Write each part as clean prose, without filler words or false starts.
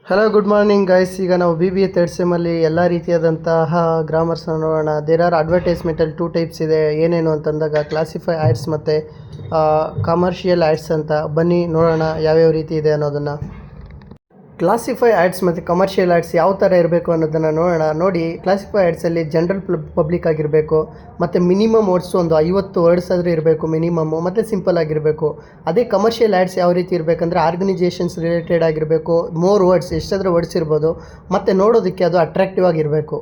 Hello good morning guys. ಈಗ ನಾವು BBA third ಸೆಮ್ಮಲ್ಲಿ ಎಲ್ಲ ರೀತಿಯಾದಂತಹ ಗ್ರಾಮರ್ಸ್ನ ನೋಡೋಣ. ದೇರ್ ಆರ್ ಅಡ್ವರ್ಟೈಸ್ಮೆಂಟಲ್ಲಿ ಟೂ ಟೈಪ್ಸ್ ಇದೆ. ಏನೇನು ಅಂತಂದಾಗ ಕ್ಲಾಸಿಫೈ ಆ್ಯಡ್ಸ್ ಮತ್ತು ಕಮರ್ಷಿಯಲ್ ಆ್ಯಡ್ಸ್ ಅಂತ. ಬನ್ನಿ ನೋಡೋಣ ಯಾವ್ಯಾವ ರೀತಿ ಇದೆ ಅನ್ನೋದನ್ನು. ಕ್ಲಾಸಿಫೈ ಆ್ಯಡ್ಸ್ ಮತ್ತು ಕಮರ್ಷಿಯಲ್ ಆ್ಯಡ್ಸ್ ಯಾವ ಥರ ಇರಬೇಕು ಅನ್ನೋದನ್ನು ನೋಡೋಣ. ನೋಡಿ, ಕ್ಲಾಸಿಫೈ ಆ್ಯಡ್ಸಲ್ಲಿ ಜನರಲ್ ಪಬ್ಲಿಕ್ ಆಗಿರಬೇಕು, ಮತ್ತು ಮಿನಿಮಮ್ ವರ್ಡ್ಸು ಒಂದು 50 ವರ್ಡ್ಸ್ ಆದರೂ ಇರಬೇಕು ಮಿನಿಮಮ್ಮು, ಮತ್ತು ಸಿಂಪಲ್ ಆಗಿರಬೇಕು. ಅದೇ ಕಮರ್ಷಿಯಲ್ ಆ್ಯಡ್ಸ್ ಯಾವ ರೀತಿ ಇರಬೇಕಂದ್ರೆ ಆರ್ಗನೈಜೇಷನ್ಸ್ ರಿಲೇಟೆಡ್ ಆಗಿರಬೇಕು, ಮೋರ್ ವರ್ಡ್ಸ್, ಎಷ್ಟಾದರೂ ವರ್ಡ್ಸ್ ಇರ್ಬೋದು, ಮತ್ತು ನೋಡೋದಕ್ಕೆ ಅದು ಅಟ್ರಾಕ್ಟಿವ್ ಆಗಿರಬೇಕು.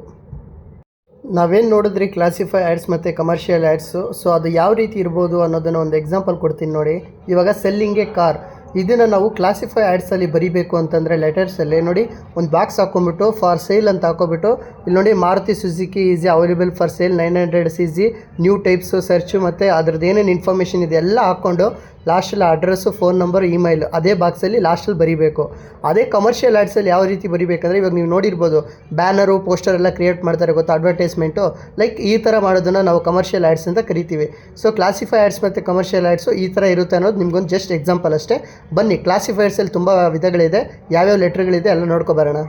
ನಾವೇನು ನೋಡಿದ್ರಿ ಕ್ಲಾಸಿಫೈ ಆ್ಯಡ್ಸ್ ಮತ್ತು ಕಮರ್ಷಿಯಲ್ ಆ್ಯಡ್ಸು, ಸೊ ಅದು ಯಾವ ರೀತಿ ಇರ್ಬೋದು ಅನ್ನೋದನ್ನು ಒಂದು ಎಕ್ಸಾಂಪಲ್ ಕೊಡ್ತೀನಿ ನೋಡಿ. ಇವಾಗ ಸೆಲ್ಲಿಂಗ್ ಎ ಕಾರ್, ಇದನ್ನು ನಾವು ಕ್ಲಾಸಿಫೈ ಆ್ಯಡ್ಸಲ್ಲಿ ಬರೀಬೇಕು ಅಂತಂದರೆ ಲೆಟರ್ಸಲ್ಲಿ ನೋಡಿ, ಒಂದು ಬಾಕ್ಸ್ ಹಾಕ್ಕೊಂಬಿಟ್ಟು ಫಾರ್ ಸೇಲ್ ಅಂತ ಹಾಕೋಬಿಟ್ಟು ಇಲ್ಲಿ ನೋಡಿ, Maruti Suzuki is available for sale 900 cc new types search ಮತ್ತು ಅದ್ರದ್ದು ಏನೇನು ಇನ್ಫಾರ್ಮೇಷನ್ ಇದೆ ಎಲ್ಲ ಹಾಕ್ಕೊಂಡು ಲಾಸ್ಟಲ್ಲಿ ಅಡ್ರೆಸ್ಸು, ಫೋನ್ ನಂಬರ್, ಇಮೇಲ್ ಅದೇ ಬಾಕ್ಸಲ್ಲಿ ಲಾಸ್ಟಲ್ಲಿ ಬರೀಬೇಕು. ಅದೇ ಕಮರ್ಷಿಯಲ್ ಆ್ಯಡ್ಸಲ್ಲಿ ಯಾವ ರೀತಿ ಬರೀಬೇಕಂದ್ರೆ, ಇವಾಗ ನೀವು ನೋಡಿರ್ಬೋದು ಬ್ಯಾನರು, ಪೋಸ್ಟರ್ ಎಲ್ಲ ಕ್ರಿಯೇಟ್ ಮಾಡ್ತಾರೆ ಗೊತ್ತಾ, ಅಡ್ವರ್ಟೈಸ್ಮೆಂಟು, ಲೈಕ್ ಈ ಥರ ಮಾಡೋದನ್ನು ನಾವು ಕಮರ್ಷಿಯಲ್ ಆ್ಯಡ್ಸ್ ಅಂತ ಕರಿತೀವಿ. ಸೊ ಕ್ಲಾಸಿಫೈ ಆ್ಯಡ್ಸ್ ಮತ್ತು ಕಮರ್ಷಿಯಲ್ ಆ್ಯಡ್ಸು ಈ ಥರ ಇರುತ್ತೆ ಅನ್ನೋದು ನಿಮ್ಗೊಂದು ಜಸ್ಟ್ ಎಕ್ಸಾಂಪಲ್ ಅಷ್ಟೇ. ಬನ್ನಿ, ಕ್ಲಾಸಿಫೈಡ್ಸಲ್ಲಿ ತುಂಬ ವಿಧಗಳಿದೆ, ಯಾವ್ಯಾವ ಲೆಟ್ರ್ಗಳಿದೆ ಎಲ್ಲ ನೋಡ್ಕೊಬರೋಣ.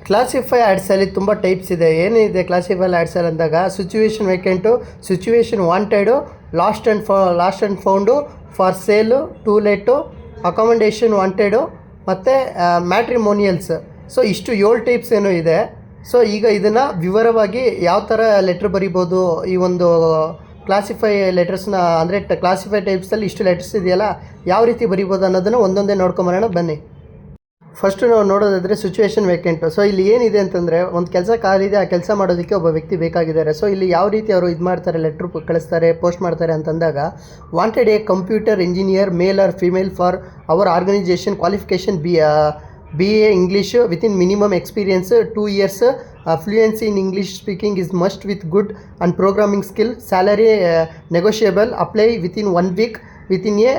ಕ್ಲಾಸಿಫೈ ಆ್ಯಡ್ಸಲ್ಲಿ ತುಂಬ ಟೈಪ್ಸ್ ಇದೆ. ಏನಿದೆ ಕ್ಲಾಸಿಫೈ ಆ್ಯಡ್ಸಲ್ಲಿ ಅಂದಾಗ, situation vacant, situation wanted, lost and found, for sale, to let, accommodation wanted, ಮತ್ತು ಮ್ಯಾಟ್ರಿಮೋನಿಯಲ್ಸ್. ಸೊ ಇಷ್ಟು 7 ಟೈಪ್ಸ್ ಏನೋ ಇದೆ. ಸೊ ಈಗ ಇದನ್ನು ವಿವರವಾಗಿ ಯಾವ ಥರ ಲೆಟ್ರ್ ಬರಿಬೋದು, ಈ ಒಂದು ಕ್ಲಾಸಿಫೈ ಲೆಟರ್ಸ್ನ ಅಂದರೆ ಕ್ಲಾಸಿಫೈ ಟೈಪ್ಸಲ್ಲಿ ಇಷ್ಟು ಲೆಟರ್ಸ್ ಇದೆಯಲ್ಲ, ಯಾವ ರೀತಿ ಬರಿಬೋದು ಅನ್ನೋದನ್ನು ಒಂದೊಂದೇ ನೋಡ್ಕೊಂಬರೋಣ ಬನ್ನಿ. ಫಸ್ಟು ನಾವು ನೋಡೋದಾದರೆ ಸಿಚುವೇಷನ್ ವೇಕೆಂಟು. ಸೊ ಇಲ್ಲಿ ಏನಿದೆ ಅಂತಂದರೆ, ಒಂದು ಕೆಲಸ ಖಾಲಿದೆ, ಆ ಕೆಲಸ ಮಾಡೋದಕ್ಕೆ ಒಬ್ಬ ವ್ಯಕ್ತಿ ಬೇಕಾಗಿದ್ದಾರೆ. ಸೊ ಇಲ್ಲಿ ಯಾವ ರೀತಿ ಅವರು ಇದು ಮಾಡ್ತಾರೆ, ಲೆಟ್ರ್ ಕಳಿಸ್ತಾರೆ, ಪೋಸ್ಟ್ ಮಾಡ್ತಾರೆ ಅಂತಂದಾಗ, wanted a computer engineer male or female for our organisation, qualification BA English within minimum experience 2 years, fluency in English speaking is must with good and programming skill, salary negotiable, apply within 1 week, within a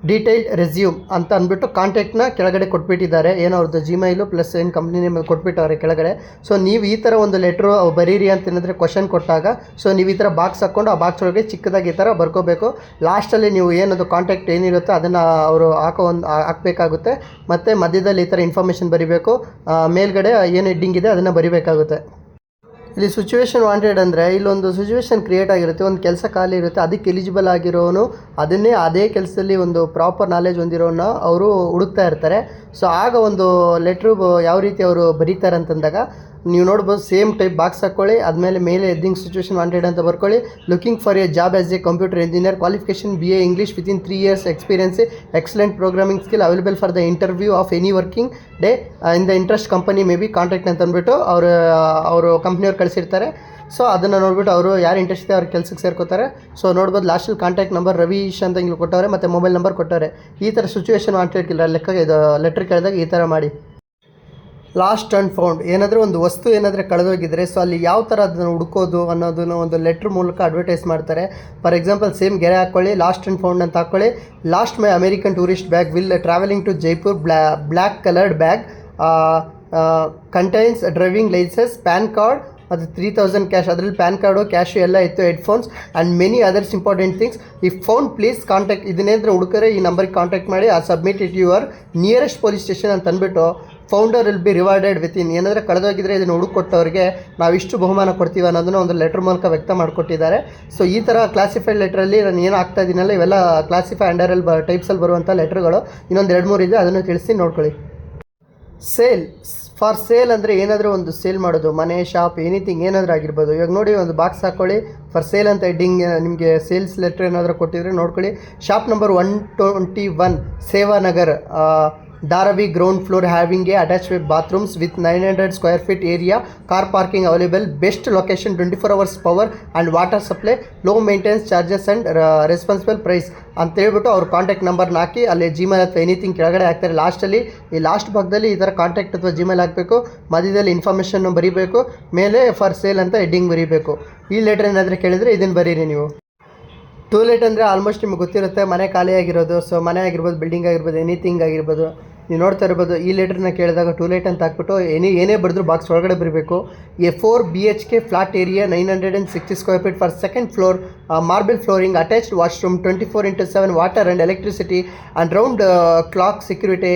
detailed resume ಅಂತ ಅಂದ್ಬಿಟ್ಟು ಕಾಂಟ್ಯಾಕ್ಟ್ನ ಕೆಳಗಡೆ ಕೊಟ್ಬಿಟ್ಟಿದ್ದಾರೆ. ಏನೋ ಅವ್ರದ್ದು Gmail plus ಏನು company name ಕೊಟ್ಬಿಟ್ಟವ್ರೆ ಕೆಳಗಡೆ. ಸೊ ನೀವು ಈ ಥರ ಒಂದು ಲೆಟ್ರು ಬರೀರಿ ಅಂತ ಏನಾದರೆ ಕ್ವಶನ್ ಕೊಟ್ಟಾಗ, ಸೊ ನೀವು ಈ ಥರ ಬಾಕ್ಸ್ ಹಾಕ್ಕೊಂಡು ಆ ಬಾಕ್ಸ್ ಒಳಗೆ ಚಿಕ್ಕದಾಗಿ ಈ ಥರ ಬರ್ಕೋಬೇಕು. ಲಾಸ್ಟಲ್ಲಿ ನೀವು ಏನದು ಕಾಂಟ್ಯಾಕ್ಟ್ ಏನಿರುತ್ತೋ ಅದನ್ನು ಅವರು ಹಾಕಬೇಕಾಗುತ್ತೆ. ಮತ್ತು ಮಧ್ಯದಲ್ಲಿ ಈ ಥರ ಇನ್ಫಾರ್ಮೇಷನ್ ಬರೀಬೇಕು. ಮೇಲ್ಗಡೆ ಏನು ಹೆಡ್ಡಿಂಗ್ ಇದೆ ಅದನ್ನು ಬರೀಬೇಕಾಗುತ್ತೆ. ಇಲ್ಲಿ ಸಿಚುವೇಷನ್ ವಾಂಟೆಡ್ ಅಂದರೆ, ಇಲ್ಲೊಂದು ಸಿಚುವೇಷನ್ ಕ್ರಿಯೇಟ್ ಆಗಿರುತ್ತೆ, ಒಂದು ಕೆಲಸ ಖಾಲಿ ಇರುತ್ತೆ, ಅದಕ್ಕೆ ಎಲಿಜಿಬಲ್ ಆಗಿರೋನು, ಅದೇ ಕೆಲಸದಲ್ಲಿ ಒಂದು ಪ್ರಾಪರ್ ನಾಲೆಜ್ ಹೊಂದಿರೋನ ಅವರು ಹುಡುಕ್ತಾ ಇರ್ತಾರೆ. ಸೊ ಆಗ ಒಂದು ಲೆಟ್ರು ಯಾವ ರೀತಿ ಅವರು ಬರೀತಾರೆ ಅಂತಂದಾಗ, ನೀವು ನೋಡ್ಬೋದು ಸೇಮ್ ಟೈಪ್ ಬಾಕ್ಸ್ ಹಾಕ್ಕೊಳ್ಳಿ, ಮೇಲೆ ಹೆಡ್ಡಿಂಗ್ ಸಿಚುವೇಷನ್ ವಾಂಟೆಡ್ ಅಂತ ಬರ್ಕೊಳ್ಳಿ. Looking for A job as A computer engineer, qualification BA English within 3 years experience, excellent programming skill, available for the interview of any working day in the interest company may be contact ಅಂತ ಅಂದ್ಬಿಟ್ಟು ಅವರು ಕಂಪ್ನಿಯವ್ರು ಕಳಿಸಿರ್ತಾರೆ. So ಅದನ್ನು ನೋಡ್ಬಿಟ್ಟು ಅವರು ಯಾರು interest ಇದೆ ಅವ್ರ ಕೆಲಸಕ್ಕೆ ಸೇರ್ಕೋತಾರೆ. ಸೊ ನೋಡ್ಬೋದು ಲಾಸ್ಟಲ್ಲಿ ಕಾಂಟ್ಯಾಕ್ಟ್ ನಂಬರ್ ರವೀಶ್ ಅಂತ ಹಿಂಗೆ ಕೊಟ್ಟವ್ರೆ, ಮತ್ತು ಮೊಬೈಲ್ ನಂಬರ್ ಕೊಟ್ಟವ್ರೆ. ಈ ಥರ ಸಿಚುವೇಷನ್ ವಾಂಟೆಡ್ ಇದು ಲೆಟ್ರ್ ಕೇಳಿದಾಗ ಈ ಥರ ಮಾಡಿ. ಲಾಸ್ಟ್ ಆ್ಯಂಡ್ ಫೌಂಡ್, ಏನಾದರೂ ಒಂದು ವಸ್ತು ಏನಾದರೂ ಕಳೆದೋಗಿದ್ರೆ, ಸೊ ಅಲ್ಲಿ ಯಾವ ಥರ ಅದನ್ನು ಹುಡ್ಕೋದು ಅನ್ನೋದನ್ನು ಒಂದು ಲೆಟ್ರ್ ಮೂಲಕ ಅಡ್ವರ್ಟೈಸ್ ಮಾಡ್ತಾರೆ. ಫಾರ್ ಎಕ್ಸಾಂಪಲ್ ಸೇಮ್ ಗೆರೆ ಹಾಕ್ಕೊಳ್ಳಿ, ಲಾಸ್ಟ್ ಆ್ಯಂಡ್ ಫೌಂಡ್ ಅಂತ ಹಾಕ್ಕೊಳ್ಳಿ. Lost my American tourist bag will travelling to Jaipur, black coloured bag contains driving licence, PAN card, ಅದು 3000 ಕ್ಯಾಶ್, ಅದರಲ್ಲಿ ಪ್ಯಾನ್ ಕಾರ್ಡು, ಕ್ಯಾಶು ಎಲ್ಲ ಇತ್ತು, headphones and many others important things. If found please contact, ಇದನ್ನೇಂದ್ರೆ ಹುಡುಕರೆ ಈ ನಂಬರ್ಗೆ ಕಾಂಟ್ಯಾಕ್ಟ್ ಮಾಡಿ, submit it your nearest police station ಅಂತ ಅಂದ್ಬಿಟ್ಟು, founder will be rewarded within, ಏನಾದರೂ ಕಳೆದೋಗಿದ್ರೆ ಇದನ್ನು ಹುಡುಕೊಟ್ಟವ್ರಿಗೆ ನಾವು ಇಷ್ಟು ಬಹುಮಾನ ಕೊಡ್ತೀವಿ ಅನ್ನೋದನ್ನು ಒಂದು ಲೆಟ್ರ್ ಮೂಲಕ ವ್ಯಕ್ತ ಮಾಡಿಕೊಟ್ಟಿದ್ದಾರೆ. ಸೊ ಈ ಥರ ಕ್ಲಾಸಿಫೈಡ್ ಲೆಟ್ರಲ್ಲಿ ನಾನು ಏನು ಆಗ್ತಾ ಇದ್ದೀನಲ್ಲ, ಇವೆಲ್ಲ ಕ್ಲಾಸಿಫೈ ಅಂಡರಲ್ಲಿ ಟೈಪ್ಸಲ್ಲಿ ಬರುವಂಥ ಲೆಟ್ರ್ಗಳು. ಇನ್ನೊಂದು 2-3 ಇದೆ, ಅದನ್ನು ತಿಳಿಸಿ ನೋಡ್ಕೊಳ್ಳಿ. ಸೇಲ್, ಫಾರ್ ಸೇಲ್ ಅಂದರೆ ಏನಾದರೂ ಒಂದು ಸೇಲ್ ಮಾಡೋದು, ಮನೆ, ಶಾಪ್, ಎನಿಥಿಂಗ್ ಏನಾದರೂ ಆಗಿರ್ಬೋದು. ಇವಾಗ ನೋಡಿ, ಒಂದು ಬಾಕ್ಸ್ ಹಾಕ್ಕೊಳ್ಳಿ, ಫಾರ್ ಸೇಲ್ ಅಂತ ಹೆಡ್ಡಿಂಗ್ ನಿಮಗೆ ಸೇಲ್ಸ್ ಲೆಟ್ರ್ ಏನಾದರೂ ಕೊಟ್ಟಿದ್ರೆ ನೋಡ್ಕೊಳ್ಳಿ. Shop number 121 Sevanagar, Dharavi, ground floor, having a attached with bathrooms with 900 square feet area, car parking available, best location, 24 hours power and water supply, low maintenance charges and responsible price ಅಂತ ಹೇಳ್ಬಿಟ್ಟು ಅವ್ರ contact ನಂಬರ್ನ ಹಾಕಿ ಅಲ್ಲಿ Gmail ಅಥವಾ anything ಕೆಳಗಡೆ ಹಾಕ್ತಾರೆ. ಲಾಸ್ಟಲ್ಲಿ ಈ ಲಾಸ್ಟ್ ಭಾಗದಲ್ಲಿ ಈ ಥರ ಕಾಂಟ್ಯಾಕ್ಟ್ ಅಥವಾ ಜಿಮೇಲ್ ಹಾಕಬೇಕು, ಮಧ್ಯದಲ್ಲಿ ಇನ್ಫಾರ್ಮೇಷನ್ನು ಬರೀಬೇಕು, ಮೇಲೆ ಫಾರ್ ಸೇಲ್ ಅಂತ ಹೆಡ್ಡಿಂಗ್ ಬರೀಬೇಕು. ಈ ಲೆಟ್ರ್ ಏನಾದರೂ ಕೇಳಿದರೆ ಇದನ್ನು ಬರೀರಿ ನೀವು. ಟೂ ಲೇಟ್ ಅಂದರೆ ಆಲ್ಮೋಸ್ಟ್ ನಿಮಗೆ ಗೊತ್ತಿರುತ್ತೆ, ಮನೆ ಖಾಲಿಯಾಗಿರೋದು. ಸೊ ಮನೆ ಆಗಿರ್ಬೋದು, ಬಿಲ್ಡಿಂಗ್ ಆಗಿರ್ಬೋದು, ಎನಿಥಿಂಗ್ ಆಗಿರ್ಬೋದು. ನೀವು ನೋಡ್ತಾ ಇರ್ಬೋದು, ಈ ಲೆಟ್ರನ್ನ ಕೇಳಿದಾಗ ಟೂ ಲೇಟ್ ಅಂತ ಹಾಕ್ಬಿಟ್ಟು ಏನೇ ಬರೆದ್ರು ಬಾಕ್ಸ್ ಒಳಗಡೆ ಬರಬೇಕು. A 4 BHK flat area, 960 square feet for second floor, marble flooring, attached washroom, 24/7 water and electricity and round clock security,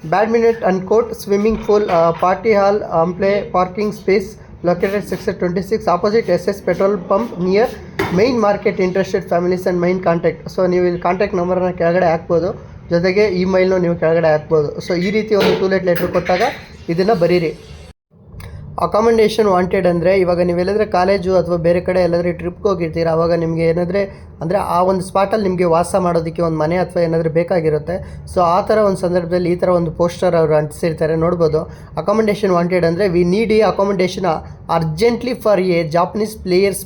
badminton court, swimming pool, party hall, play parking space located sector 26 opposite SS petrol pump near main market. Interested families and main contact. So ನೀವು ಇಲ್ಲಿ contact ನಂಬರನ್ನ ಕೆಳಗಡೆ ಹಾಕ್ಬೋದು, ಜೊತೆಗೆ ಇಮೇಲ್ನು ನೀವು ಕೆಳಗಡೆ ಹಾಕ್ಬೋದು. So ಈ ರೀತಿ ಒಂದು ಟೂಲೆಟ್ ಲೆಟ್ರ್ ಕೊಟ್ಟಾಗ ಇದನ್ನು ಬರೀರಿ. ಅಕಾಮಡೇಷನ್ ವಾಂಟೆಡ್ ಅಂದರೆ ಇವಾಗ ನೀವೆಲ್ಲಾದರೆ ಕಾಲೇಜು ಅಥವಾ ಬೇರೆ ಕಡೆ ಎಲ್ಲಾದರೂ ಟ್ರಿಪ್ಗೆ ಹೋಗಿರ್ತೀರ, ಆವಾಗ ನಿಮಗೆ ಏನಾದರೆ ಅಂದರೆ ಆ ಒಂದು ಸ್ಪಾಟಲ್ಲಿ ನಿಮಗೆ ವಾಸ ಮಾಡೋದಕ್ಕೆ ಒಂದು ಮನೆ ಅಥವಾ ಏನಾದರೂ ಬೇಕಾಗಿರುತ್ತೆ. ಸೊ ಆ ಥರ ಒಂದು ಸಂದರ್ಭದಲ್ಲಿ ಈ ಥರ ಒಂದು ಪೋಸ್ಟರ್ ಅವರು ಅಂಟಿಸಿರ್ತಾರೆ, ನೋಡ್ಬೋದು. ಅಕಾಮಡೇಷನ್ ವಾಂಟೆಡ್ ಅಂದರೆ we need a accommodation urgently for a Japanese player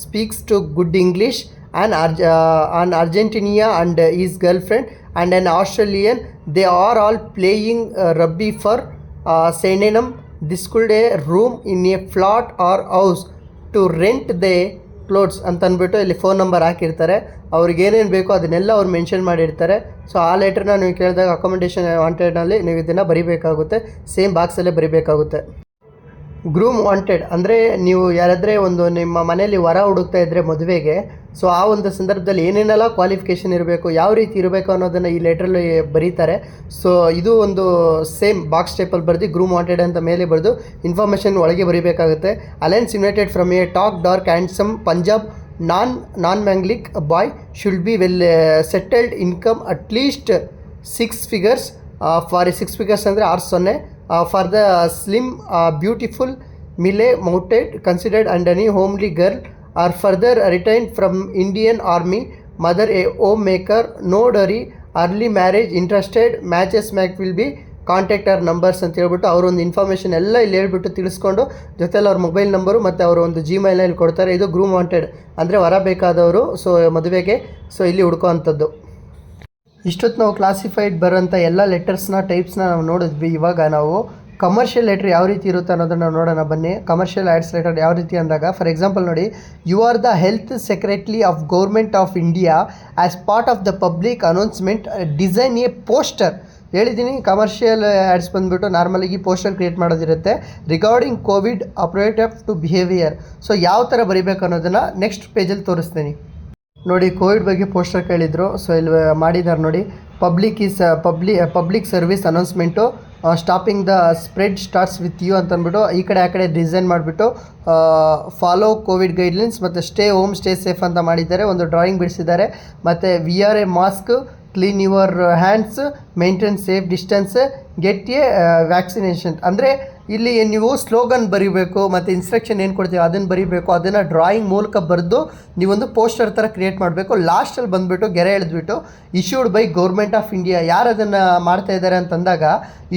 speaks to good English an Argentina and his girlfriend and an Australian. They are all playing rugby for Senenum. This could a room in a flat or house to rent the clothes ಅಂತ ಅಂದ್ಬಿಟ್ಟು ಇಲ್ಲಿ phone number ಹಾಕಿರ್ತಾರೆ. ಅವ್ರಿಗೆ ಏನೇನು ಬೇಕೋ ಅದನ್ನೆಲ್ಲ ಅವ್ರು mention ಮಾಡಿರ್ತಾರೆ. ಸೊ ಆ ಲೆಟ್ರನ್ನ ನೀವು ಕೇಳಿದಾಗ ಅಕಾಮಡೇಷನ್ ವಾಂಟೆಡ್ನಲ್ಲಿ ನೀವು ಇದನ್ನು ಬರಿಬೇಕಾಗುತ್ತೆ, ಸೇಮ್ ಬಾಕ್ಸಲ್ಲೇ ಬರಿಬೇಕಾಗುತ್ತೆ. ಗ್ರೂಮ್ ವಾಂಟೆಡ್ ಅಂದರೆ ನೀವು ಯಾರಾದರೆ ಒಂದು ನಿಮ್ಮ ಮನೆಯಲ್ಲಿ ವರ ಹುಡುಕ್ತಾ ಇದ್ದರೆ ಮದುವೆಗೆ, ಸೊ ಆ ಒಂದು ಸಂದರ್ಭದಲ್ಲಿ ಏನೇನೆಲ್ಲ ಕ್ವಾಲಿಫಿಕೇಷನ್ ಇರಬೇಕು, ಯಾವ ರೀತಿ ಇರಬೇಕು ಅನ್ನೋದನ್ನು ಈ ಲೆಟ್ರಲ್ಲಿ ಬರೀತಾರೆ. ಸೊ ಇದು ಒಂದು ಸೇಮ್ ಬಾಕ್ಸ್ ಟೈಪಲ್ಲಿ ಬರೆದು ಗ್ರೂಮ್ ವಾಂಟೆಡ್ ಅಂತ ಮೇಲೆ ಬರೆದು ಇನ್ಫಾರ್ಮೇಷನ್ ಒಳಗೆ ಬರೀಬೇಕಾಗುತ್ತೆ. Alliance invited from a tall dark handsome Punjab non manglik boy should be well settled income at least 6 figures for 6 figures ಅಂದರೆ 60 for the slim beautiful mille mounted considered and any homely girl are further retained from Indian Army, mother a homemaker, no dowry, early marriage, interested matches will be contact our numbers ಅಂತ ಹೇಳ್ಬಿಟ್ಟು ಅವರೊಂದು information ಎಲ್ಲ ಇಲ್ಲಿ ಹೇಳ್ಬಿಟ್ಟು ತಿಳಿಸ್ಕೊಂಡು ಜೊತೆಲಿ ಅವ್ರ mobile number ಮತ್ತು ಅವರ ಒಂದು ಜಿಮೇಲ್ನ ಇಲ್ಲಿ ಕೊಡ್ತಾರೆ. ಇದು ಗ್ರೂಮ್ ವಾಂಟೆಡ್ ಅಂದರೆ ವರ ಬೇಕಾದವರು ಸೊ ಮದುವೆಗೆ ಸೊ ಇಲ್ಲಿ ಹುಡ್ಕೋ ಅಂಥದ್ದು. ಇಷ್ಟೊತ್ತು ನಾವು ಕ್ಲಾಸಿಫೈಡ್ ಬರೋಂಥ ಎಲ್ಲ ಲೆಟರ್ಸ್ನ ಟೈಪ್ಸ್ನ ನಾವು ನೋಡಿದ್ವಿ. ಇವಾಗ ನಾವು ಕಮರ್ಷಿಯಲ್ ಲೆಟ್ರ್ ಯಾವ ರೀತಿ ಇರುತ್ತೆ ಅನ್ನೋದನ್ನು ನೋಡೋಣ ಬನ್ನಿ. ಕಮರ್ಷಿಯಲ್ ಆ್ಯಡ್ಸ್ ಲೆಟರ್ ಯಾವ ರೀತಿ ಅಂದಾಗ, ಫಾರ್ ಎಕ್ಸಾಂಪಲ್ ನೋಡಿ, you are the health secretary of government of India as part of the public announcement design a poster. ಹೇಳಿದ್ದೀನಿ ಕಮರ್ಷಿಯಲ್ ಆ್ಯಡ್ಸ್ ಬಂದುಬಿಟ್ಟು ನಾರ್ಮಲಾಗಿ ಪೋಸ್ಟರ್ ಕ್ರಿಯೇಟ್ ಮಾಡೋದಿರುತ್ತೆ ರಿಗಾರ್ಡಿಂಗ್ ಕೋವಿಡ್ ಅಪ್ರೋಟೆಪ್ ಟು ಬಿಹೇವಿಯರ್. ಸೊ ಯಾವ ಥರ ಬರೀಬೇಕು ಅನ್ನೋದನ್ನು ನೆಕ್ಸ್ಟ್ ಪೇಜಲ್ಲಿ ತೋರಿಸ್ತೀನಿ ನೋಡಿ. ಕೋವಿಡ್ ಬಗ್ಗೆ ಪೋಸ್ಟರ್ ಕೇಳಿದರು, ಸೊ ಇಲ್ಲಿ ಮಾಡಿದ್ದಾರೆ ನೋಡಿ. Public service announcement stopping the spread starts with you ಅಂತ ಅಂದ್ಬಿಟ್ಟು ಈ ಕಡೆ ಆ ಕಡೆ ಡಿಸೈನ್ ಮಾಡಿಬಿಟ್ಟು ಫಾಲೋ ಕೋವಿಡ್ ಗೈಡ್ಲೈನ್ಸ್ ಮತ್ತು ಸ್ಟೇ ಹೋಮ್ ಸ್ಟೇ ಸೇಫ್ ಅಂತ ಮಾಡಿದ್ದಾರೆ. ಒಂದು ಡ್ರಾಯಿಂಗ್ ಬಿಡಿಸಿದ್ದಾರೆ. ಮತ್ತು wear a mask, clean your hands, maintain safe distance, get a vaccination. ಅಂದರೆ ಇಲ್ಲಿ ನೀವು ಸ್ಲೋಗನ್ ಬರೀಬೇಕು ಮತ್ತು ಇನ್ಸ್ಟ್ರಕ್ಷನ್ ಏನು ಕೊಡ್ತೀವಿ ಅದನ್ನು ಬರೀಬೇಕು. ಅದನ್ನು ಡ್ರಾಯಿಂಗ್ ಮೂಲಕ ಬರೆದು ನೀವೊಂದು ಪೋಸ್ಟರ್ ಥರ ಕ್ರಿಯೇಟ್ ಮಾಡಬೇಕು. ಲಾಸ್ಟಲ್ಲಿ ಬಂದುಬಿಟ್ಟು ಗೆರೆ ಎಳೆದ್ಬಿಟ್ಟು issued by government of India, ಯಾರು ಅದನ್ನು ಮಾಡ್ತಾ ಇದ್ದಾರೆ ಅಂತಂದಾಗ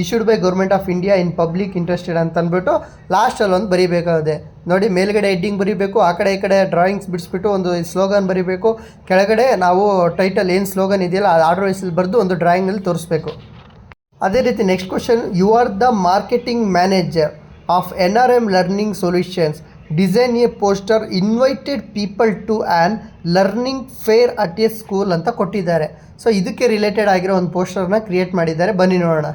issued by government of India in public interested ಅಂತ ಅಂದ್ಬಿಟ್ಟು ಲಾಸ್ಟಲ್ಲಿ ಒಂದು ಬರೀಬೇಕಾಗಿದೆ ನೋಡಿ. ಮೇಲ್ಗಡೆ ಹೆಡ್ಡಿಂಗ್ ಬರೀಬೇಕು, ಆ ಕಡೆ ಈ ಕಡೆ ಡ್ರಾಯಿಂಗ್ಸ್ ಬಿಡಿಸ್ಬಿಟ್ಟು ಒಂದು ಸ್ಲೋಗನ್ ಬರೀಬೇಕು. ಕೆಳಗಡೆ ನಾವು ಟೈಟಲ್ ಏನು ಸ್ಲೋಗನ್ ಇದೆಯಲ್ಲ ಅದು ಆರ್ಡರ್ ವೈಸಲ್ಲಿ ಬರೆದು ಒಂದು ಡ್ರಾಯಿಂಗಲ್ಲಿ ತೋರಿಸ್ಬೇಕು. ಅದೇ ರೀತಿ next question, you are the marketing manager of NRM learning solutions, design a poster, invited people to an learning fair at a school ಅಂತ ಕೊಟ್ಟಿದ್ದಾರೆ. ಸೊ ಇದಕ್ಕೆ ರಿಲೇಟೆಡ್ ಆಗಿರೋ ಒಂದು ಪೋಸ್ಟರ್ನ ಕ್ರಿಯೇಟ್ ಮಾಡಿದ್ದಾರೆ, ಬನ್ನಿ ನೋಡೋಣ.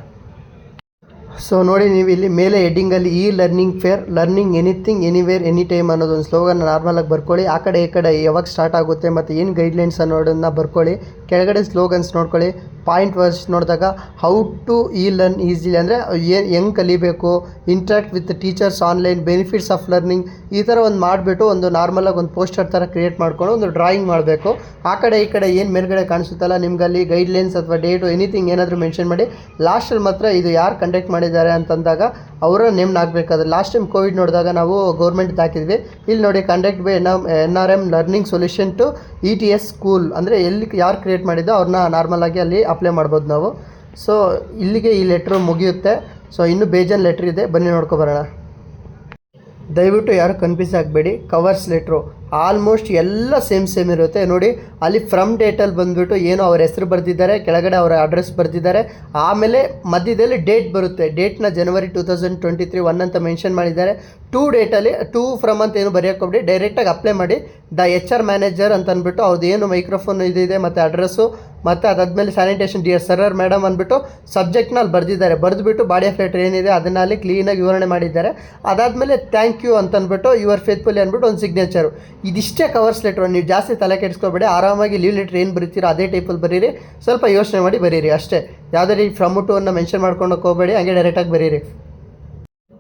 ಸೊ ನೋಡಿ ನೀವು ಇಲ್ಲಿ ಮೇಲೆ ಹೆಡ್ಡಿಂಗಲ್ಲಿ ಈ learning fair, learning anything anywhere any time ಅನ್ನೋದೊಂದು ಸ್ಲೋಗನ್ ನಾರ್ಮಲಾಗಿ ಬರ್ಕೊಳ್ಳಿ. ಆ ಕಡೆ ಈ ಕಡೆ ಯಾವಾಗ ಸ್ಟಾರ್ಟ್ ಆಗುತ್ತೆ ಮತ್ತು ಏನು ಗೈಡ್ಲೈನ್ಸ್ ಅನ್ನೋದನ್ನು ಬರ್ಕೊಳ್ಳಿ. ಕೆಳಗಡೆ ಸ್ಲೋಗನ್ಸ್ ನೋಡ್ಕೊಳ್ಳಿ. ಪಾಯಿಂಟ್ ವರ್ಸ್ ನೋಡಿದಾಗ ಹೌ ಟು ಈ ಲರ್ನ್ ಈಸಿಲಿ ಅಂದರೆ ಹೆಂಗೆ ಕಲಿಬೇಕು, interact with teachers online, benefits of learning, ಈ ಥರ ಒಂದು ಮಾಡಿಬಿಟ್ಟು ಒಂದು ನಾರ್ಮಲಾಗಿ ಒಂದು ಪೋಸ್ಟರ್ ಥರ ಕ್ರಿಯೇಟ್ ಮಾಡ್ಕೊಂಡು ಒಂದು ಡ್ರಾಯಿಂಗ್ ಮಾಡಬೇಕು. ಆ ಕಡೆ ಈ ಕಡೆ ಏನು ಮೇಲ್ಗಡೆ ಕಾಣಿಸುತ್ತಲ್ಲ ನಿಮ್ಗಲ್ಲಿ ಗೈಡ್ಲೈನ್ಸ್ ಅಥವಾ ಡೇಟು ಎನಿಥಿಂಗ್ ಏನಾದರೂ ಮೆನ್ಷನ್ ಮಾಡಿ. ಲಾಸ್ಟಲ್ಲಿ ಮಾತ್ರ ಇದು ಯಾರು ಕಂಡಕ್ಟ್ ಮಾಡಿದ್ದಾರೆ ಅಂತಂದಾಗ ಅವರ ನೇಮ್ನ ಹಾಕಬೇಕಾದ್ರೆ. ಲಾಸ್ಟ್ ಟೈಮ್ ಕೋವಿಡ್ ನೋಡಿದಾಗ ನಾವು ಗೌರ್ಮೆಂಟ್ ಹಾಕಿದ್ವಿ. ಇಲ್ಲಿ ನೋಡಿ conduct by NRM learning solution to ETS school ಅಂದರೆ ಎಲ್ಲಿ ಯಾರು ಕ್ರಿಯೇಟ್ ಮಾಡಿದ್ದೋ ಅವ್ರನ್ನ ನಾರ್ಮಲಾಗಿ ಅಲ್ಲಿ ಅಪ್ಲೈ ಮಾಡ್ಬೋದು ನಾವು. ಸೊ ಇಲ್ಲಿಗೆ ಈ ಲೆಟ್ರು ಮುಗಿಯುತ್ತೆ. ಸೊ ಇನ್ನೂ ಬೇಜಾನ್ ಲೆಟ್ರ್ ಇದೆ, ಬನ್ನಿ ನೋಡ್ಕೊಬರೋಣ. ದಯವಿಟ್ಟು ಯಾರು ಕನ್ಫ್ಯೂಸ್ ಆಗಬೇಡಿ. ಕವರ್ಸ್ ಲೆಟ್ರು ಆಲ್ಮೋಸ್ಟ್ ಎಲ್ಲ ಸೇಮ್ ಇರುತ್ತೆ ನೋಡಿ. ಅಲ್ಲಿ ಫ್ರಮ್ ಡೇಟಲ್ಲಿ ಬಂದುಬಿಟ್ಟು ಏನೋ ಅವ್ರ ಹೆಸರು ಬರೆದಿದ್ದಾರೆ, ಕೆಳಗಡೆ ಅವರ ಅಡ್ರೆಸ್ ಬರೆದಿದ್ದಾರೆ, ಆಮೇಲೆ ಮಧ್ಯದಲ್ಲಿ ಡೇಟ್ ಬರುತ್ತೆ. ಡೇಟ್ನ ಜನವರಿ 2023 1 ಅಂತ ಮೆನ್ಷನ್ ಮಾಡಿದ್ದಾರೆ. ಟು ಡೇಟಲ್ಲಿ ಟು ಫ್ರಮ್ ಅಂತ ಏನು ಬರೆಯೋಕೆ ಹೋಗ್ಬಿಡಿ, ಡೈರೆಕ್ಟಾಗಿ ಅಪ್ಲೈ ಮಾಡಿ ದ HR ಮ್ಯಾನೇಜರ್ ಅಂತ ಅಂದ್ಬಿಟ್ಟು ಅವ್ರದ್ದು ಏನು ಮೈಕ್ರೋಫೋನ್ ಇದೆ ಮತ್ತು ಅಡ್ರೆಸ್ಸು ಮತ್ತು ಅದಾದಮೇಲೆ ಸ್ಯಾನಿಟೇಷನ್ ಡಿಯರ್ ಸರ್ರ್ ಮೇಡಮ್ ಅಂದ್ಬಿಟ್ಟು ಸಬ್ಜೆಕ್ಟ್ನ ಅಲ್ಲಿ ಬರೆದಿದ್ದಾರೆ. ಬರೆದುಬಿಟ್ಟು ಬಾಡಿ ಆಫ್ ಲೆಟರ್ ಏನಿದೆ ಅದನ್ನು ಅಲ್ಲಿ ಕ್ಲೀನಾಗಿ ವಿವರಣೆ ಮಾಡಿದ್ದಾರೆ. ಅದಾದಮೇಲೆ ಥ್ಯಾಂಕ್ ಯು ಅಂತ ಅಂದ್ಬಿಟ್ಟು ಯುವರ್ ಫೇತ್ಫುಲಿ ಅಂದ್ಬಿಟ್ಟು ಒಂದು ಸಿಗ್ನೇಚರು. ಇದಿಷ್ಟೇ ಕವರ್ಸ್ ಲೆಟ್ರು, ನೀವು ಜಾಸ್ತಿ ತಲೆ ಕೆಡಿಸ್ಕೊಬೇಡಿ. ಆರಾಮಾಗಿ ಲೀವ್ ಲೆಟ್ರ್ ಏನು ಬರೀತೀರೋ ಅದೇ ಟೈಪಲ್ಲಿ ಬರೀರಿ, ಸ್ವಲ್ಪ ಯೋಚನೆ ಮಾಡಿ ಬರೀರಿ ಅಷ್ಟೇ. ಯಾವುದೇ ರೀತಿ ಫ್ರಮ್ ಟು ಅನ್ನು ಮೆನ್ಷನ್ ಮಾಡ್ಕೊಂಡು ಹೋಗಬೇಡಿ, ಹಂಗೆ ಡೈರೆಕ್ಟಾಗಿ ಬರೀರಿ.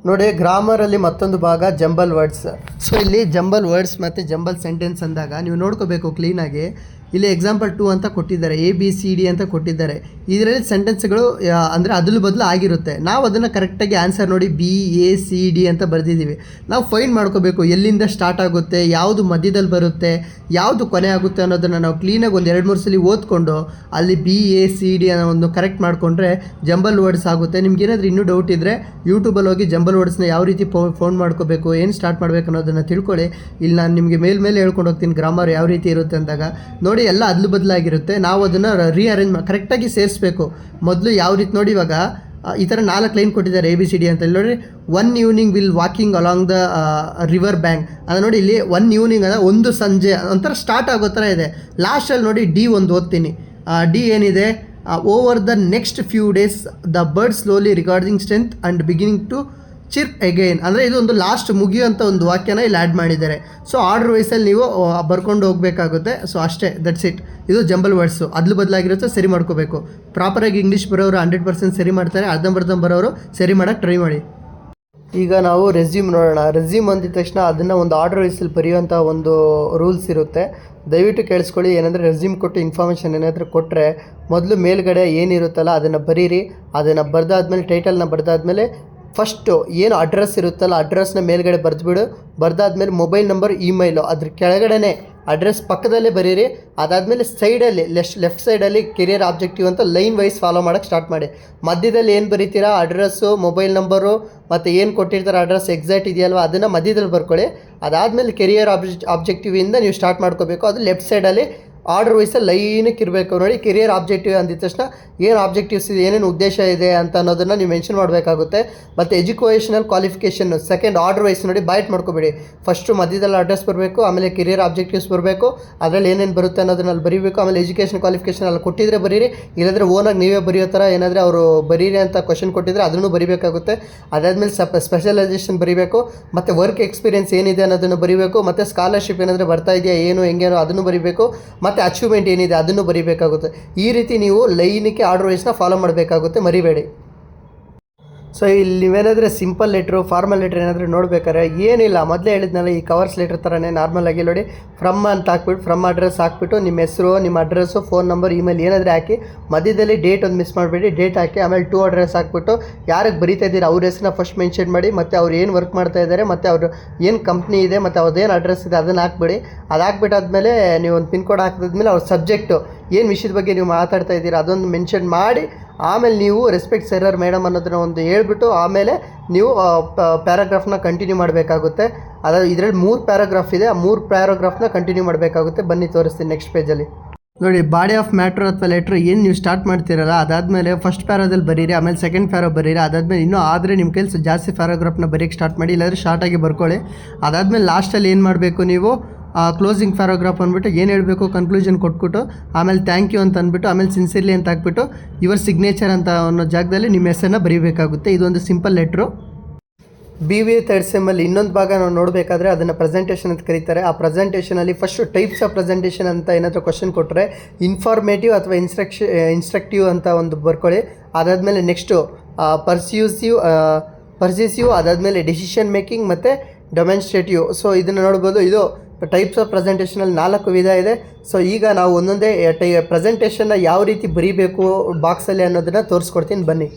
ನೋಡಿ, ಗ್ರಾಮರಲ್ಲಿ ಮತ್ತೊಂದು ಭಾಗ ಜಂಬಲ್ ವರ್ಡ್ಸ್. ಸೊ ಇಲ್ಲಿ ಜಂಬಲ್ ವರ್ಡ್ಸ್ ಮತ್ತು ಜಂಬಲ್ ಸೆಂಟೆನ್ಸ್ ಅಂದಾಗ ನೀವು ನೋಡ್ಕೋಬೇಕು ಕ್ಲೀನಾಗಿ. ಇಲ್ಲಿ ಎಕ್ಸಾಂಪಲ್ 2 ಅಂತ ಕೊಟ್ಟಿದ್ದಾರೆ, ABCD ಅಂತ ಕೊಟ್ಟಿದ್ದಾರೆ. ಇದರಲ್ಲಿ ಸೆಂಟೆನ್ಸ್ಗಳು ಅಂದರೆ ಅದಲು ಬದಲು ಆಗಿರುತ್ತೆ. ನಾವು ಅದನ್ನು ಕರೆಕ್ಟಾಗಿ ಆನ್ಸರ್ ನೋಡಿ BACD ಅಂತ ಬರೆದಿದ್ದೀವಿ. ನಾವು ಫೈಂಡ್ ಮಾಡ್ಕೋಬೇಕು ಎಲ್ಲಿಂದ ಸ್ಟಾರ್ಟ್ ಆಗುತ್ತೆ, ಯಾವುದು ಮಧ್ಯದಲ್ಲಿ ಬರುತ್ತೆ, ಯಾವುದು ಕೊನೆ ಆಗುತ್ತೆ ಅನ್ನೋದನ್ನು ನಾವು ಕ್ಲೀನಾಗಿ ಒಂದು 2-3 ಸಲ ಓದ್ಕೊಂಡು ಅಲ್ಲಿ BACD ಅನ್ನೋ ಒಂದು ಕರೆಕ್ಟ್ ಮಾಡಿಕೊಂಡ್ರೆ ಜಂಬಲ್ ವರ್ಡ್ಸ್ ಆಗುತ್ತೆ. ನಿಮ್ಗೇನಾದರೂ ಇನ್ನೂ ಡೌಟ್ ಇದ್ದರೆ ಯೂಟ್ಯೂಬಲ್ಲಿ ಹೋಗಿ ಜಂಬಲ್ ವರ್ಡ್ಸ್ನ ಯಾವ ರೀತಿ ಫೌಂಡ್ ಮಾಡ್ಕೋಬೇಕು, ಏನು ಸ್ಟಾರ್ಟ್ ಮಾಡಬೇಕು ಅನ್ನೋದನ್ನು ತಿಳ್ಕೊಳ್ಳಿ. ಇಲ್ಲಿ ನಾನು ನಿಮಗೆ ಮೇಲೆ ಹೇಳ್ಕೊಂಡು ಹೋಗ್ತೀನಿ ಗ್ರಾಮರ್ ಯಾವ ರೀತಿ ಇರುತ್ತೆ ಅಂದಾಗ. ನೋಡಿ, ಎಲ್ಲ ಅದಲು ಬದಲಾಗಿರುತ್ತೆ. ನಾವು ಅದನ್ನು ರೀಅರೇಂಜ್ ಕರೆಕ್ಟಾಗಿ ಸೇರಿಸ್ಬೇಕು. ಮೊದಲು ಯಾವ ರೀತಿ ನೋಡಿ, ಇವಾಗ ಈ ಥರ 4 ಲೈನ್ ಕೊಟ್ಟಿದ್ದಾರೆ ABCD ಅಂತ. ಇಲ್ಲಿ ನೋಡಿ, 1 evening will walking along the river bank ಅದು ನೋಡಿ. ಇಲ್ಲಿ 1 ಈವ್ನಿಂಗ್ ಅಂದರೆ ಒಂದು ಸಂಜೆ ಒಂಥರ ಸ್ಟಾರ್ಟ್ ಆಗೋ ಥರ ಇದೆ. ಲಾಸ್ಟಲ್ಲಿ ನೋಡಿ D ಒಂದು ಓದ್ತೀನಿ. D ಏನಿದೆ, over the next few days the bird slowly regarding strength and beginning to chirp again ಅಂದರೆ ಇದು ಒಂದು ಲಾಸ್ಟ್ ಮುಗಿಯುವಂಥ ಒಂದು ವಾಕ್ಯನ ಇಲ್ಲಿ ಆ್ಯಡ್ ಮಾಡಿದ್ದಾರೆ. ಸೊ ಆರ್ಡರ್ ವೈಸಲ್ಲಿ ನೀವು ಬರ್ಕೊಂಡು ಹೋಗಬೇಕಾಗುತ್ತೆ. ಸೊ ಅಷ್ಟೇ, ದಟ್ಸ್ ಇಟ್. ಇದು ಜಂಬಲ್ ವರ್ಡ್ಸು, ಅದಲು ಬದಲಾಗಿರುತ್ತೆ, ಸರಿ ಮಾಡ್ಕೋಬೇಕು. ಪ್ರಾಪರಾಗಿ ಇಂಗ್ಲೀಷ್ ಬರೋರು 100% ಸರಿ ಮಾಡ್ತಾರೆ, ಅರ್ಧಂಬರ್ಧ ಬರೋರು ಸರಿ ಮಾಡೋಕ್ಕೆ ಟ್ರೈ ಮಾಡಿ. ಈಗ ನಾವು ರೆಸ್ಯೂಮ್ ನೋಡೋಣ. ರೆಸ್ಯೂಮ್ ಅಂದಿದ ತಕ್ಷಣ ಅದನ್ನು ಒಂದು ಆರ್ಡರ್ ವೈಸಲ್ಲಿ ಬರೆಯುವಂಥ ಒಂದು ರೂಲ್ಸ್ ಇರುತ್ತೆ. ದಯವಿಟ್ಟು ಕೇಳಿಸ್ಕೊಳ್ಳಿ. ಏನಂದರೆ ರೆಸ್ಯೂಮ್ ಕೊಟ್ಟು ಇನ್ಫಾರ್ಮೇಷನ್ ಏನಾದರೂ ಕೊಟ್ಟರೆ ಮೊದಲು ಮೇಲ್ಗಡೆ ಏನಿರುತ್ತಲ್ಲ ಅದನ್ನು ಬರೀರಿ. ಅದನ್ನು ಬರೆದಾದ್ಮೇಲೆ ಟೈಟಲ್ನ ಬರೆದಾದ್ಮೇಲೆ ಫಸ್ಟು ಏನು ಅಡ್ರೆಸ್ ಇರುತ್ತಲ್ಲ ಅಡ್ರೆಸ್ನ ಮೇಲ್ಗಡೆ ಬರೆದ್ಬಿಡು. ಬರೆದಾದ್ಮೇಲೆ ಮೊಬೈಲ್ ನಂಬರ್, ಇಮೇಲು ಅದ್ರ ಕೆಳಗಡೆ ಅಡ್ರೆಸ್ ಪಕ್ಕದಲ್ಲೇ ಬರೀರಿ. ಅದಾದಮೇಲೆ ಸೈಡಲ್ಲಿ ಲೆಫ್ಟ್ ಸೈಡಲ್ಲಿ ಕೆರಿಯರ್ ಆಬ್ಜೆಕ್ಟಿವ್ ಅಂತ ಲೈನ್ ವೈಸ್ ಫಾಲೋ ಮಾಡೋಕ್ಕೆ ಸ್ಟಾರ್ಟ್ ಮಾಡಿ. ಮಧ್ಯದಲ್ಲಿ ಏನು ಬರೀತೀರಾ ಅಡ್ರೆಸ್ಸು, ಮೊಬೈಲ್ ನಂಬರು ಮತ್ತು ಏನು ಕೊಟ್ಟಿರ್ತಾರೆ ಅಡ್ರೆಸ್ ಎಕ್ಸಾಕ್ಟ್ ಇದೆಯಲ್ವ ಅದನ್ನು ಮಧ್ಯದಲ್ಲಿ ಬರ್ಕೊಳ್ಳಿ. ಅದಾದಮೇಲೆ ಕೆರಿಯರ್ ಆಬ್ಜೆಕ್ಟಿವಿಂದ ನೀವು ಸ್ಟಾರ್ಟ್ ಮಾಡ್ಕೋಬೇಕು. ಅದು ಲೆಫ್ಟ್ ಸೈಡಲ್ಲಿ ಆರ್ಡರ್ ವೈಸಲ್ಲಿ ಲೈನಕ್ಕೆ ಇರಬೇಕು. ನೋಡಿ, ಕೆರಿಯರ್ ಆಬ್ಜೆಕ್ಟಿವ್ ಅಂದಿದ ತಕ್ಷಣ ಏನು ಆಬ್ಜೆಕ್ಟಿವ್ಸ್ ಇದೆ, ಏನೇನು ಉದ್ದೇಶ ಇದೆ ಅಂತ ಅನ್ನೋದನ್ನು ನೀವು ಮೆನ್ಷನ್ ಮಾಡಬೇಕಾಗುತ್ತೆ. ಮತ್ತು educational qualification second order wise ನೋಡಿ, ಬೈಟ್ ಮಾಡ್ಕೋಬೇಡಿ. ಫಸ್ಟು ಮಧ್ಯದಲ್ಲಿ ಅಡ್ರೆಸ್ ಬರಬೇಕು, ಆಮೇಲೆ ಕೆರಿಯರ್ ಆಬ್ಜೆಕ್ಟಿವ್ಸ್ ಬರಬೇಕು, ಅದರಲ್ಲಿ ಏನೇನು ಬರುತ್ತೆ ಅನ್ನೋದನ್ನ ಅಲ್ಲಿ ಬರೀಬೇಕು. ಆಮೇಲೆ ಎಜುಕೇಷನ್ ಕ್ವಾಲಿಫಿಕೇಷನ್ ಅಲ್ಲಿ ಕೊಟ್ಟಿದ್ರೆ ಬರೀರಿ, ಇಲ್ಲಾಂದರೆ ಓನಾಗಿ ನೀವೇ ಬರೆಯೋ ಥರ ಏನಾದರೂ ಅವರು ಬರೀರಿ ಅಂತ ಕ್ವಶನ್ ಕೊಟ್ಟಿದ್ರೆ ಅದನ್ನು ಬರೀಬೇಕಾಗುತ್ತೆ. ಅದಾದಮೇಲೆ ಸ್ಪೆಷಲೈಸೇಷನ್ ಬರೀಬೇಕು, ಮತ್ತು ವರ್ಕ್ ಎಕ್ಸ್ಪೀರಿಯನ್ಸ್ ಏನಿದೆ ಅನ್ನೋದನ್ನು ಬರೀಬೇಕು, ಮತ್ತು ಸ್ಕಾಲರ್ಶಿಪ್ ಏನಾದರೂ ಬರ್ತಾ ಇದೆಯಾ ಏನು ಹೆಂಗೇನೋ ಅದನ್ನು ಬರೀಬೇಕು, ಮತ್ತು ಅಚೀವ್ಮೆಂಟ್ ಏನಿದೆ ಅದನ್ನು ಬರೀಬೇಕಾಗುತ್ತೆ. ಈ ರೀತಿ ನೀವು ಲೈನಿಗೆ ಆರ್ಡರ್ ವೈಸ್ನ ಫಾಲೋ ಮಾಡಬೇಕಾಗುತ್ತೆ, ಮರಿಬೇಡಿ. ಸೊ ಇಲ್ಲಿ ನೀವೇನಾದರೆ ಸಿಂಪಲ್ ಲೆಟ್ರು, ಫಾರ್ಮಲ್ ಲೆಟ್ರ್ ಏನಾದರೂ ನೋಡ್ಬೇಕಾದ್ರೆ ಏನಿಲ್ಲ, ಮೊದಲೇ ಹೇಳಿದ್ನಲ್ಲ ಈ ಕವರ್ಸ್ ಲೆಟ್ರ್ ಥರನೇ ನಾರ್ಮಲಾಗಿ ನೋಡಿ ಫ್ರಮ್ ಅಂತ ಹಾಕ್ಬಿಟ್ಟು ಫ್ರಮ್ ಅಡ್ರೆಸ್ ಹಾಕ್ಬಿಟ್ಟು ನಿಮ್ಮ ಹೆಸರು, ನಿಮ್ಮ ಅಡ್ರೆಸ್ಸು, ಫೋನ್ ನಂಬರ್, ಇಮೇಲ್ ಏನಾದರೂ ಹಾಕಿ ಮಧ್ಯದಲ್ಲಿ ಡೇಟ್ ಒಂದು ಮಿಸ್ ಮಾಡಬೇಡಿ, ಡೇಟ್ ಹಾಕಿ. ಆಮೇಲೆ ಟು ಅಡ್ರೆಸ್ ಹಾಕ್ಬಿಟ್ಟು ಯಾರಿಗೆ ಬರೀತಾ ಇದ್ದೀರಿ ಅವ್ರ ಹೆಸರನ್ನ ಫಸ್ಟ್ ಮೆನ್ಷನ್ ಮಾಡಿ, ಮತ್ತು ಅವ್ರು ಏನು ವರ್ಕ್ ಮಾಡ್ತಾ ಇದ್ದಾರೆ, ಮತ್ತು ಅವರು ಏನು ಕಂಪ್ನಿ ಇದೆ, ಮತ್ತು ಅವ್ರದ್ದೇನು ಅಡ್ರೆಸ್ ಇದೆ ಅದನ್ನು ಹಾಕ್ಬಿಡಿ. ಅದು ಹಾಕ್ಬಿಟ್ಟಾದ್ಮೇಲೆ ನೀವು ಒಂದು ಪಿನ್ ಕೋಡ್ ಹಾಕಿದ್ಮೇಲೆ ಅವ್ರ ಸಬ್ಜೆಕ್ಟು ಏನು ವಿಷಯದ ಬಗ್ಗೆ ನೀವು ಮಾತಾಡ್ತಾ ಇದ್ದೀರಾ ಅದೊಂದು ಮೆನ್ಷನ್ ಮಾಡಿ, ಆಮೇಲೆ ನೀವು ರೆಸ್ಪೆಕ್ಟ್ ಸರ್ ಮೇಡಮ್ ಅನ್ನೋದನ್ನ ಒಂದು ಹೇಳ್ಬಿಟ್ಟು ಆಮೇಲೆ ನೀವು ಪ್ಯಾರಾಗ್ರಾಫ್ನ ಕಂಟಿನ್ಯೂ ಮಾಡಬೇಕಾಗುತ್ತೆ. ಅದಾದ ಇದರಲ್ಲಿ 3 ಪ್ಯಾರಾಗ್ರಾಫ್ ಇದೆ, ಆ 3 ಪ್ಯಾರಾಗ್ರಾಫ್ನ ಕಂಟಿನ್ಯೂ ಮಾಡಬೇಕಾಗುತ್ತೆ. ಬನ್ನಿ ತೋರಿಸ್ತೀನಿ ನೆಕ್ಸ್ಟ್ ಪೇಜಲ್ಲಿ. ನೋಡಿ, ಬಾಡಿ ಆಫ್ ಮ್ಯಾಟ್ರ್ ಅಥವಾ ಲೆಟ್ರ್ ಏನು ನೀವು ಸ್ಟಾರ್ಟ್ ಮಾಡ್ತೀರಲ್ಲ ಅದಾದಮೇಲೆ ಫಸ್ಟ್ ಪ್ಯಾರಾದಲ್ಲಿ ಬರೀರಿ, ಆಮೇಲೆ ಸೆಕೆಂಡ್ ಪ್ಯಾರಾ ಬರೀರಿ. ಅದಾದಮೇಲೆ ಇನ್ನೂ ಆದರೆ ನಿಮ್ಮ ಕೆಲಸ ಜಾಸ್ತಿ ಪ್ಯಾರಾಗ್ರಾಫ್ನ ಬರೀಕ್ಕೆ ಸ್ಟಾರ್ಟ್ ಮಾಡಿ, ಇಲ್ಲಾಂದರೆ ಶಾರ್ಟಾಗಿ ಬರ್ಕೊಳ್ಳಿ. ಅದಾದಮೇಲೆ ಲಾಸ್ಟಲ್ಲಿ ಏನು ಮಾಡಬೇಕು, ನೀವು ಕ್ಲೋಸಿಂಗ್ ಪ್ಯಾರಾಗ್ರಾಫ್ ಅಂದ್ಬಿಟ್ಟು ಏನು ಹೇಳಬೇಕು ಕನ್ಕ್ಲೂಷನ್ ಕೊಟ್ಬಿಟ್ಟು ಆಮೇಲೆ ಥ್ಯಾಂಕ್ ಯು ಅಂತ ಅಂದ್ಬಿಟ್ಟು ಆಮೇಲೆ ಸಿನ್ಸಿಯರ್ಲಿ ಅಂತ ಹಾಕ್ಬಿಟ್ಟು ಯುವರ್ ಸಿಗ್ನೇಚರ್ ಅಂತ ಅನ್ನೋ ಜಾಗದಲ್ಲಿ ನಿಮ್ಮ ಹೆಸರನ್ನ ಬರೀಬೇಕಾಗುತ್ತೆ. ಇದೊಂದು ಸಿಂಪಲ್ ಲೆಟ್ರು. BBA ಥರ್ಡ್ ಸೆಮ್ಮಲ್ಲಿ ಇನ್ನೊಂದು ಭಾಗ ನಾವು ನೋಡಬೇಕಾದ್ರೆ ಅದನ್ನು ಪ್ರೆಸೆಂಟೇಷನ್ ಅಂತ ಕರೀತಾರೆ. ಆ ಪ್ರೆಸೆಂಟೇಷನಲ್ಲಿ ಫಸ್ಟು ಟೈಪ್ಸ್ ಆಫ್ ಪ್ರೆಸೆಂಟೇಷನ್ ಅಂತ ಏನಾದರೂ ಕ್ವಶನ್ ಕೊಟ್ಟರೆ ಇನ್ಫಾರ್ಮೇಟಿವ್ ಅಥವಾ ಇನ್ಸ್ಟ್ರಕ್ಟಿವ್ ಅಂತ ಒಂದು ಬರ್ಕೊಳ್ಳಿ. ಅದಾದಮೇಲೆ ನೆಕ್ಸ್ಟು ಪರ್ಸ್ಯೂಸಿವ್, ಅದಾದಮೇಲೆ ಡಿಸಿಷನ್ ಮೇಕಿಂಗ್ ಮತ್ತು ಡೆಮಾನ್ಸ್ಟ್ರೇಟಿವ್. ಸೊ ಇದನ್ನು ನೋಡ್ಬೋದು. ಇದು ಟೈಪ್ಸ್ ಆಫ್ ಪ್ರೆಸೆಂಟೇಷನಲ್ಲಿ 4 ವಿಧ ಇದೆ. ಸೊ ಈಗ ನಾವು ಒಂದೊಂದೇ ಪ್ರೆಸೆಂಟೇಷನ್ನ ಯಾವ ರೀತಿ ಬರೀಬೇಕು ಬಾಕ್ಸಲ್ಲಿ ಅನ್ನೋದನ್ನು ತೋರಿಸ್ಕೊಡ್ತೀನಿ ಬನ್ನಿ.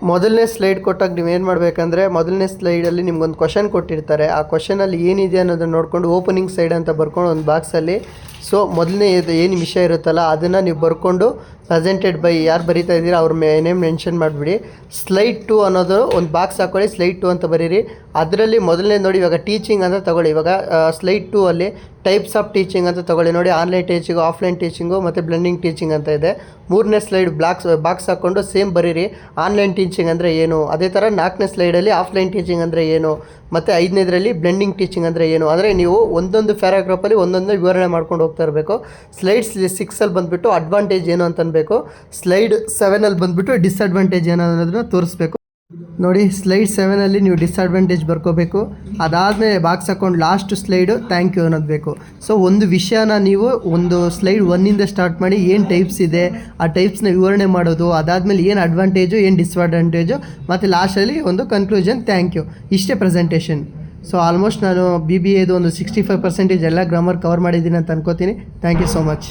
ಮೊದಲನೇ ಸ್ಲೈಡ್ ಕೊಟ್ಟಾಗ ನೀವು ಏನು ಮಾಡಬೇಕಂದ್ರೆ ಮೊದಲನೇ ಸ್ಲೈಡಲ್ಲಿ ನಿಮ್ಗೊಂದು ಕ್ವಶನ್ ಕೊಟ್ಟಿರ್ತಾರೆ. ಆ ಕ್ವಶನಲ್ಲಿ ಏನಿದೆ ಅನ್ನೋದನ್ನು ನೋಡಿಕೊಂಡು ಓಪನಿಂಗ್ ಸೈಡ್ ಅಂತ ಬರ್ಕೊಂಡು ಒಂದು ಬಾಕ್ಸಲ್ಲಿ ಸೊ ಮೊದಲನೇ ಏನು ವಿಷಯ ಇರುತ್ತಲ್ಲ ಅದನ್ನು ನೀವು ಬರ್ಕೊಂಡು ಪ್ರೆಸೆಂಟೆಡ್ ಬೈ ಯಾರು ಬರೀತಾ ಇದ್ದೀರಾ ಅವ್ರ ನೇಮ್ ಮೆನ್ಷನ್ ಮಾಡಿಬಿಡಿ. ಸ್ಲೈಡ್ 2 ಅನ್ನೋದು ಒಂದು ಬಾಕ್ಸ್ ಹಾಕ್ಕೊಳ್ಳಿ, ಸ್ಲೈಡ್ 2 ಅಂತ ಬರೀರಿ. ಅದರಲ್ಲಿ ಮೊದಲನೇ ನೋಡಿ ಇವಾಗ ಟೀಚಿಂಗ್ ಅಂತ ತೊಗೊಳ್ಳಿ. ಇವಾಗ ಸ್ಲೈಡ್ 2 ಅಲ್ಲಿ ಟೈಪ್ಸ್ ಆಫ್ ಟೀಚಿಂಗ್ ಅಂತ ತೊಗೊಳ್ಳಿ. ನೋಡಿ ಆನ್ಲೈನ್ ಟೀಚಿಂಗು, ಆಫ್ಲೈನ್ ಟೀಚಿಂಗು ಮತ್ತು ಬ್ಲೆಂಡಿಂಗ್ ಟೀಚಿಂಗ್ ಅಂತ ಇದೆ. 3ನೇ ಸ್ಲೈಡ್ ಬಾಕ್ಸ್ ಹಾಕ್ಕೊಂಡು ಸೇಮ್ ಬರೀರಿ. ಆನ್ಲೈನ್ ಟೀಚಿಂಗ್ ಅಂದರೆ ಏನು, ಅದೇ ಥರ 4ನೇ ಸ್ಲೈಡಲ್ಲಿ ಆಫ್ಲೈನ್ ಟೀಚಿಂಗ್ ಅಂದರೆ ಏನು, ಮತ್ತು 5ನೇದರಲ್ಲಿ ಬ್ಲೆಂಡಿಂಗ್ ಟೀಚಿಂಗ್ ಅಂದರೆ ಏನು. ಅಂದರೆ ನೀವು ಒಂದೊಂದು ಪ್ಯಾರಾಗ್ರಾಫಲ್ಲಿ ಒಂದೊಂದು ವಿವರಣೆ ಮಾಡ್ಕೊಂಡು ಹೋಗ್ತಾ ಇರಬೇಕು. ಸ್ಲೈಡ್ 6ಅಲ್ಲಿ ಬಂದುಬಿಟ್ಟು ಅಡ್ವಾಂಟೇಜ್ ಏನು ಅಂತ ಅನ್ಬೇಕು. ಸ್ಲೈಡ್ 7ಅಲ್ಲಿ ಬಂದುಬಿಟ್ಟು ಡಿಸ್ಅಡ್ವಾಂಟೇಜ್ ಏನು ಅನ್ನೋದನ್ನ ತೋರಿಸ್ಬೇಕು. ನೋಡಿ ಸ್ಲೈಡ್ 7ಅಲ್ಲಿ ನೀವು ಡಿಸ್ಅಡ್ವಾಂಟೇಜ್ ಬರ್ಕೋಬೇಕು. ಅದಾದಮೇಲೆ ಬಾಕ್ಸ್ ಹಾಕೊಂಡು ಲಾಸ್ಟ್ ಸ್ಲೈಡು ಥ್ಯಾಂಕ್ ಯು ಅನ್ನೋದು ಬೇಕು. ಸೊ ಒಂದು ವಿಷಯನ ನೀವು ಒಂದು ಸ್ಲೈಡ್ 1ಇಂದ ಸ್ಟಾರ್ಟ್ ಮಾಡಿ ಏನು ಟೈಪ್ಸ್ ಇದೆ ಆ ಟೈಪ್ಸ್ನ ವಿವರಣೆ ಮಾಡೋದು, ಅದಾದಮೇಲೆ ಏನು ಅಡ್ವಾಂಟೇಜು ಏನು ಡಿಸ್ಅಡ್ವಾಂಟೇಜು, ಮತ್ತು ಲಾಸ್ಟಲ್ಲಿ ಒಂದು ಕನ್ಕ್ಲೂಷನ್ ಥ್ಯಾಂಕ್ ಯು, ಇಷ್ಟೇ ಪ್ರೆಸೆಂಟೇಷನ್. ಸೊ ಆಲ್ಮೋಸ್ಟ್ ನಾನು BBAದು ಒಂದು 65% ಎಲ್ಲ ಗ್ರಾಮರ್ ಕವರ್ ಮಾಡಿದ್ದೀನಿ ಅಂತ ಅನ್ಕೋತೀನಿ. Thank you so much.